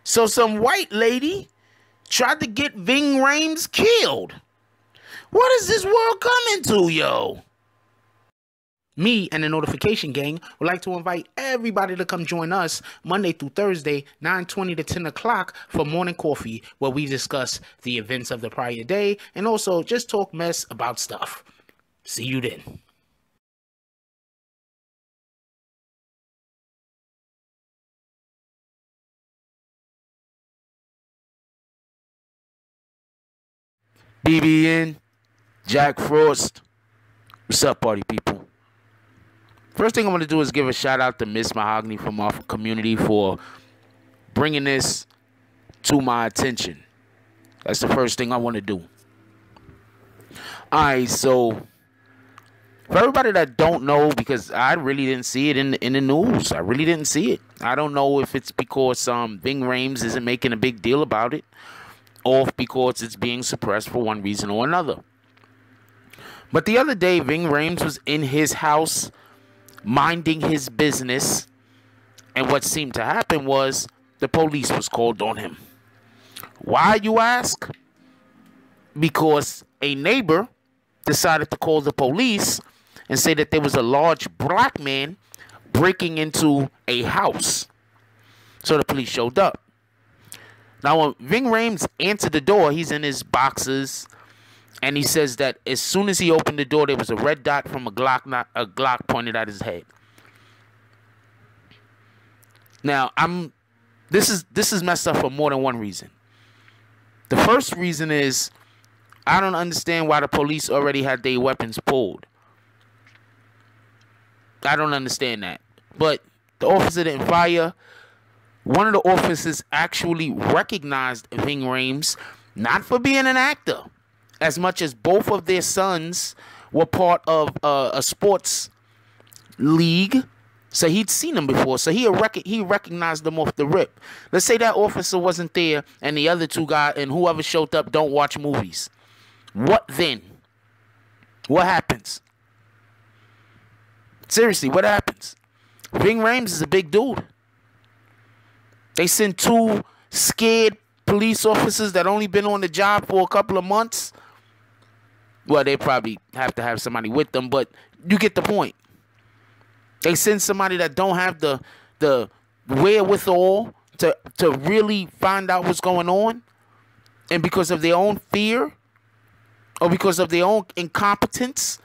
So some white lady tried to get Ving Rhames killed. What is this world coming to, yo? Me and the Notification Gang would like to invite everybody to come join us Monday through Thursday, 9:20 to 10 o'clock for morning coffee, where we discuss the events of the prior day and also just talk mess about stuff. See you then. BBN, Jack Frost. What's up, party people? First thing I'm going to do is give a shout out to Miss Mahogany from our community for bringing this to my attention. That's the first thing I want to do. Alright, so for everybody that don't know, because I really didn't see it in the news. I really didn't see it. I don't know if it's because Ving Rhames isn't making a big deal about it, or because it's being suppressed for one reason or another. But the other day, Ving Rhames was in his house minding his business, and what seemed to happen was the police was called on him. Why, you ask? Because a neighbor decided to call the police and say that there was a large black man breaking into a house. So the police showed up. Now, when Ving Rhames answered the door, he's in his boxers, and he says that as soon as he opened the door, there was a red dot from a Glock pointed at his head. Now, this is messed up for more than one reason. The first reason is I don't understand why the police already had their weapons pulled. I don't understand that. But the officer didn't fire. One of the officers actually recognized Ving Rhames, not for being an actor, as much as both of their sons were part of a sports league. So he'd seen them before. So he recognized them off the rip. Let's say that officer wasn't there and the other two guys and whoever showed up don't watch movies. What then? What happens? Seriously, what happens? Ving Rhames is a big dude. They sent two scared police officers that only been on the job for a couple of months. Well, they probably have to have somebody with them, but you get the point. They send somebody that don't have the wherewithal to really find out what's going on. And because of their own fear or because of their own incompetence,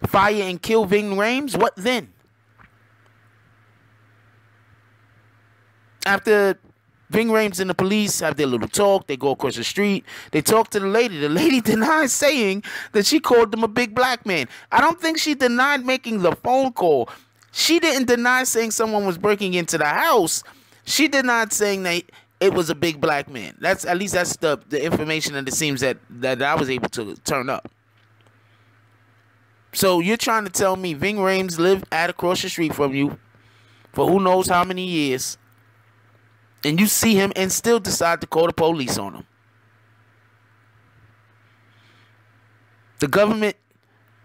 fire and kill Ving Rhames. What then? After Ving Rhames and the police have their little talk, they go across the street, they talk to the lady. The lady denies saying that she called them a big black man. I don't think she denied making the phone call. She didn't deny saying someone was breaking into the house. She denied saying that it was a big black man. That's the information that it seems that I was able to turn up. So you're trying to tell me Ving Rhames lived across the street from you for who knows how many years, and you see him and still decide to call the police on him? The government,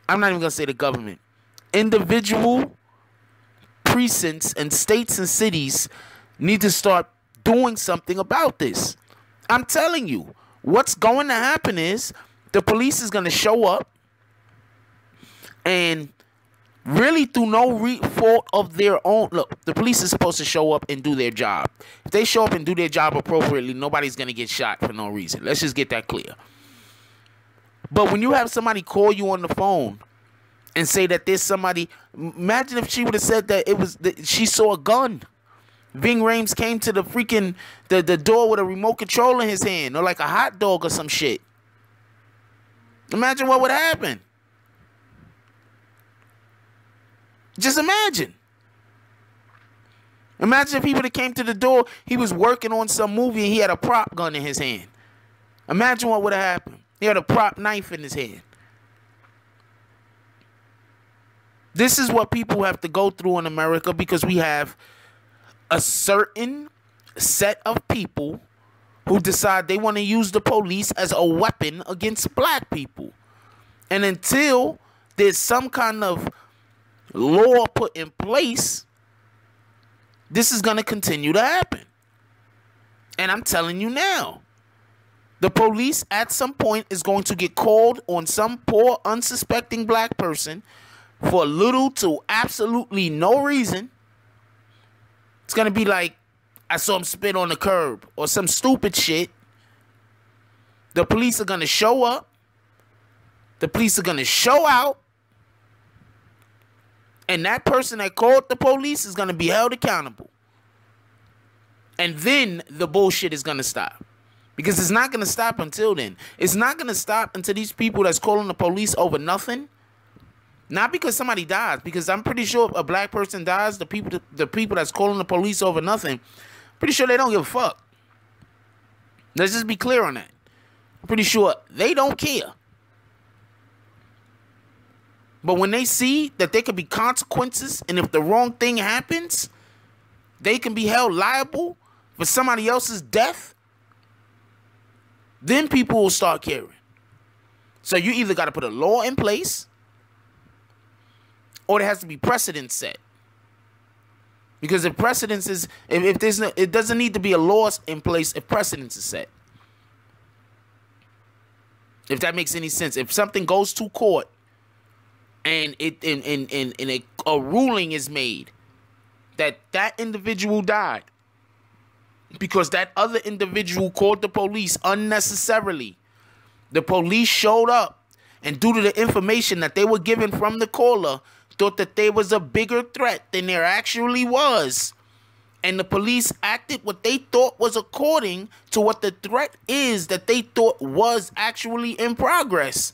I'm not even going to say the government, individual precincts and states and cities need to start doing something about this. I'm telling you, what's going to happen is the police is going to show up and really through no fault of their own. Look, the police is supposed to show up and do their job. If they show up and do their job appropriately, nobody's going to get shot for no reason. Let's just get that clear. But when you have somebody call you on the phone and say that there's somebody, imagine if she would have said that she saw a gun. Ving Rhames came to the freaking the door with a remote control in his hand, or like a hot dog or some shit. Imagine what would happen. Just imagine. Imagine if he would have came to the door, he was working on some movie and he had a prop gun in his hand. Imagine what would have happened. He had a prop knife in his hand. This is what people have to go through in America because we have a certain set of people who decide they want to use the police as a weapon against black people. And until there's some kind of law put in place, this is going to continue to happen. And I'm telling you now, the police at some point is going to get called on some poor, unsuspecting black person for little to absolutely no reason. It's going to be like, I saw him spit on the curb or some stupid shit. The police are going to show up. The police are going to show out. And that person that called the police is going to be held accountable. And then the bullshit is going to stop. Because it's not going to stop until then. It's not going to stop until these people that's calling the police over nothing. Not because somebody dies. Because I'm pretty sure if a black person dies, the people that's calling the police over nothing, pretty sure they don't give a fuck. Let's just be clear on that. I'm pretty sure they don't care. But when they see that there could be consequences, and if the wrong thing happens, they can be held liable for somebody else's death, then people will start caring. So you either got to put a law in place, or there has to be precedent set. Because if precedence is, if there's no, it doesn't need to be a law in place if precedence is set. If that makes any sense. If something goes to court and a ruling is made that individual died because that other individual called the police unnecessarily. The police showed up, and due to the information that they were given from the caller, thought that there was a bigger threat than there actually was. And the police acted what they thought was according to what the threat is that they thought was actually in progress,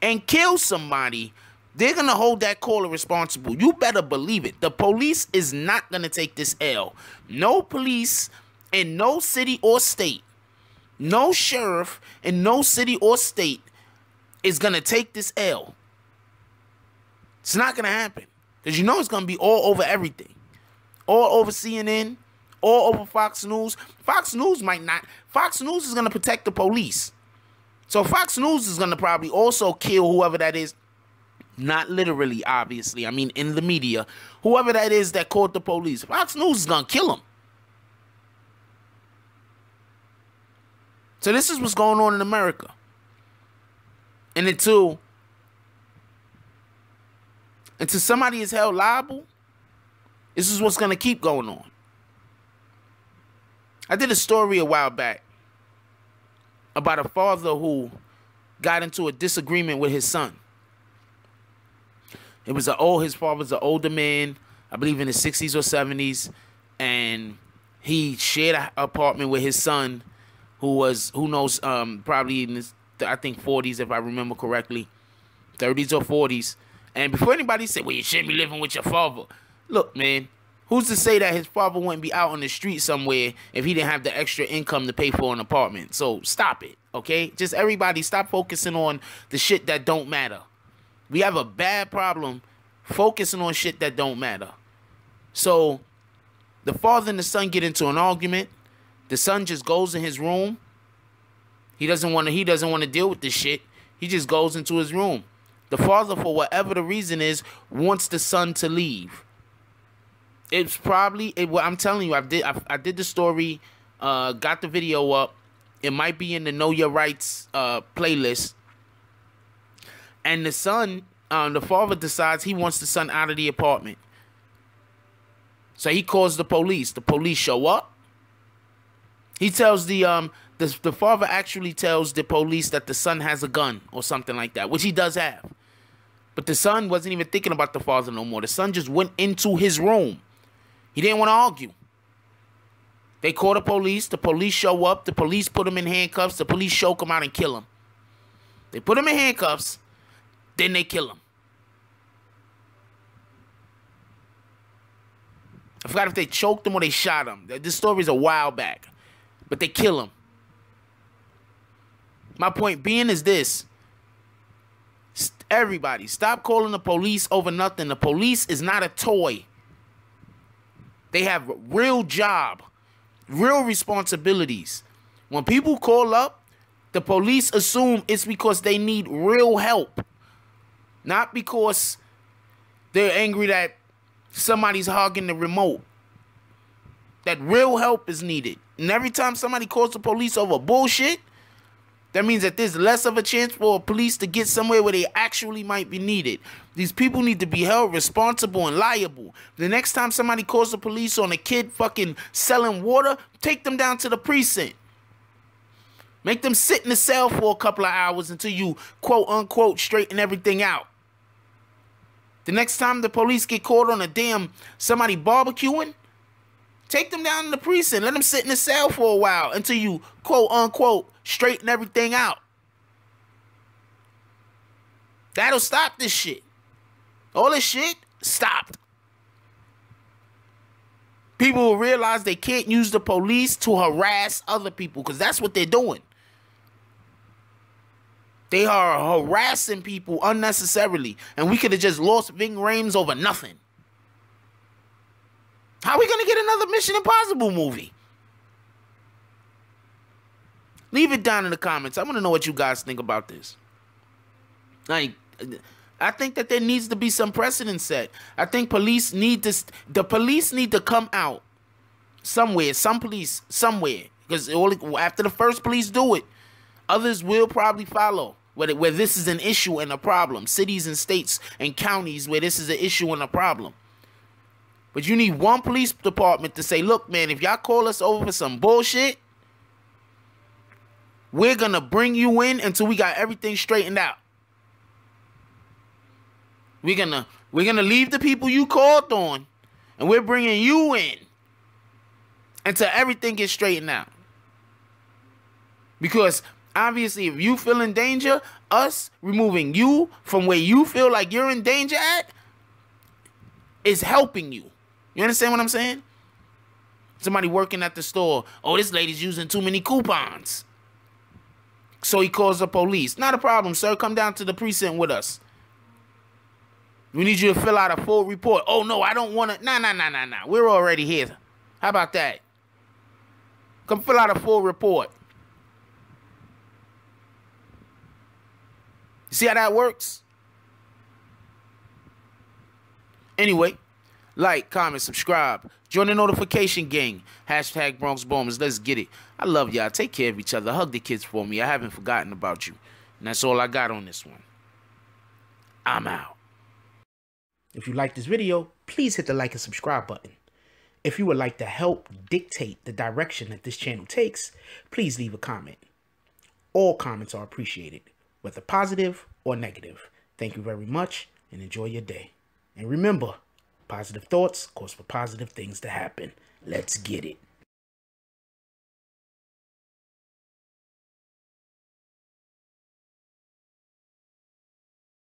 and kill somebody. They're going to hold that caller responsible. You better believe it. The police is not going to take this L. No police in no city or state, no sheriff in no city or state is going to take this L. It's not going to happen. Because you know it's going to be all over everything. All over CNN, all over Fox News. Fox News might not. Fox News is going to protect the police. So Fox News is going to probably also kill whoever that is. Not literally, obviously. I mean, in the media. Whoever that is that called the police. Fox News is going to kill him. So this is what's going on in America. And until somebody is held liable, this is what's going to keep going on. I did a story a while back about a father who got into a disagreement with his son. It was his father was an older man, I believe in his 60s or 70s, and he shared an apartment with his son, who knows, probably in his, I think 40s if I remember correctly, 30s or 40s. And before anybody said, well, you shouldn't be living with your father. Look, man, who's to say that his father wouldn't be out on the street somewhere if he didn't have the extra income to pay for an apartment? So stop it, okay? Just everybody stop focusing on the shit that don't matter. We have a bad problem focusing on shit that don't matter. So the father and the son get into an argument. The son just goes in his room. He doesn't want to deal with this shit. He just goes into his room. The father, for whatever the reason is, wants the son to leave. It's probably, I'm telling you, I did the story, got the video up. It might be in the Know Your Rights playlist. And the son, the father decides he wants the son out of the apartment. So he calls the police. The police show up. He tells the father actually tells the police that the son has a gun or something like that, which he does have. But the son wasn't even thinking about the father no more. The son just went into his room. He didn't want to argue. They call the police. The police show up. The police put him in handcuffs. The police choke him out and kill him. They put him in handcuffs. Then they kill him. I forgot if they choked him or they shot him. This story's a while back. But they kill him. My point being is this. Everybody, stop calling the police over nothing. The police is not a toy. They have a real job, real responsibilities. When people call up, the police assume it's because they need real help. Not because they're angry that somebody's hogging the remote. That real help is needed. And every time somebody calls the police over bullshit, that means that there's less of a chance for police to get somewhere where they actually might be needed. These people need to be held responsible and liable. The next time somebody calls the police on a kid fucking selling water, take them down to the precinct. Make them sit in the cell for a couple of hours until you, quote unquote, straighten everything out. The next time the police get caught on a damn somebody barbecuing, take them down to the precinct. Let them sit in the cell for a while until you, quote unquote, straighten everything out. That'll stop this shit. All this shit stopped. People will realize they can't use the police to harass other people, because that's what they're doing. They are harassing people unnecessarily. And we could have just lost Ving Rhames over nothing. How are we going to get another Mission Impossible movie? Leave it down in the comments. I want to know what you guys think about this. Like, I think that there needs to be some precedent set. I think the police need to come out somewhere, some police, somewhere. Because after the first police do it, others will probably follow. Where this is an issue and a problem. Cities and states and counties where this is an issue and a problem. But you need one police department to say, look, man, if y'all call us over for some bullshit, we're going to bring you in until we got everything straightened out. We're gonna leave the people you called on, and we're bringing you in until everything gets straightened out. Because obviously, if you feel in danger, us removing you from where you feel like you're in danger at is helping you. You understand what I'm saying? Somebody working at the store. Oh, this lady's using too many coupons. So he calls the police. Not a problem, sir. Come down to the precinct with us. We need you to fill out a full report. Oh, no, I don't want to. Nah. We're already here. How about that? Come fill out a full report. See how that works? Anyway, like, comment, subscribe. Join the notification gang. Hashtag Bronx Bombers. Let's get it. I love y'all. Take care of each other. Hug the kids for me. I haven't forgotten about you. And that's all I got on this one. I'm out. If you like this video, please hit the like and subscribe button. If you would like to help dictate the direction that this channel takes, please leave a comment. All comments are appreciated, whether positive or negative. Thank you very much and enjoy your day. And remember, positive thoughts cause for positive things to happen. Let's get it.